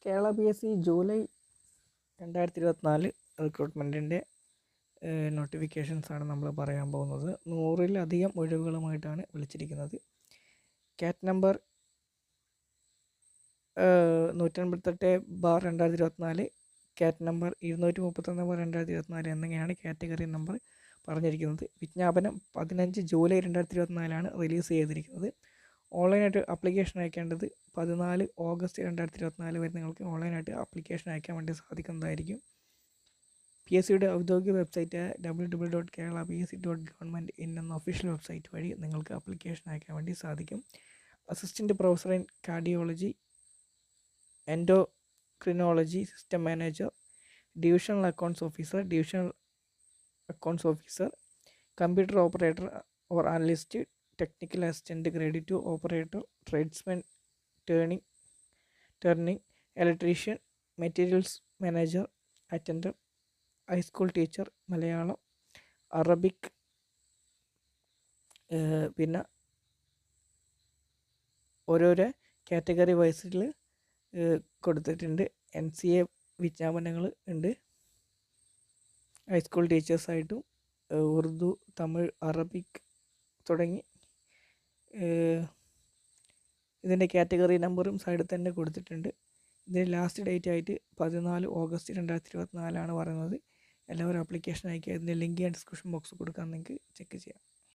Kerala PSC July 2024 റിക്രൂട്ട്മെൻറ്റിൻ്റെ നോട്ടിഫിക്കേഷൻസാണ് നമ്മൾ പറയാൻ പോകുന്നത്. 100-ലധികം ഒഴിവുകളുമായിട്ടാണ് വിളിച്ചിരിക്കുന്നത്. കാറ്റ് നമ്പർ 188/2024, കാറ്റ് നമ്പർ 231/2024 എന്നിങ്ങനെയാണ് കാറ്റഗറി നമ്പർ പറഞ്ഞിരിക്കുന്നത്. വിജ്ഞാപനം 15 ജൂലൈ 2024 റിലീസ് ചെയ്തിരിക്കുന്നത്. ഓൺലൈനായിട്ട് ആപ്ലിക്കേഷൻ അയക്കേണ്ടത് 14 ഓഗസ്റ്റ് 2024 വരെ നിങ്ങൾക്ക് ഓൺലൈനായിട്ട് ആപ്ലിക്കേഷൻ അയക്കാൻ വേണ്ടി സാധിക്കുന്നതായിരിക്കും. PSCയുടെ ഔദ്യോഗിക വെബ്സൈറ്റ് www.keralapsc.government.in എന്ന ഒഫീഷ്യൽ വെബ്സൈറ്റ് വഴി നിങ്ങൾക്ക് ആപ്ലിക്കേഷൻ അയക്കാൻ വേണ്ടി സാധിക്കും. Assistant professor in cardiology, endocrinology, system manager, divisional accounts officer, computer operator or analyst, technical assistant, grade 2 operator, tradesman, turning, electrician, materials manager, attender, high school teacher, Malayalam, Arabic, പിന്നെ ഓരോരോ category വൈസിൽ കൊടുത്തിട്ടുണ്ട്. NCA വിജ്ഞാപനങ്ങൾ ഉണ്ട്. High school ടീച്ചേഴ്സായിട്ടും Urdu, Tamil, Arabic തുടങ്ങി ഇതിൻ്റെ category നമ്പറും സൈഡിൽ തന്നെ കൊടുത്തിട്ടുണ്ട്. ഇതിന് ലാസ്റ്റ് ഡേറ്റ് ആയിട്ട് 14 ഓഗസ്റ്റ് 2024 പറയുന്നത്. എല്ലാവരും ആപ്ലിക്കേഷൻ അയക്കുക. ഇതിൻ്റെ ലിങ്ക് ഞാൻ ഡിസ്ക്രിപ്ഷൻ ബോക്സിൽ കൊടുക്കാൻ നിങ്ങൾക്ക് ചെക്ക് ചെയ്യാം.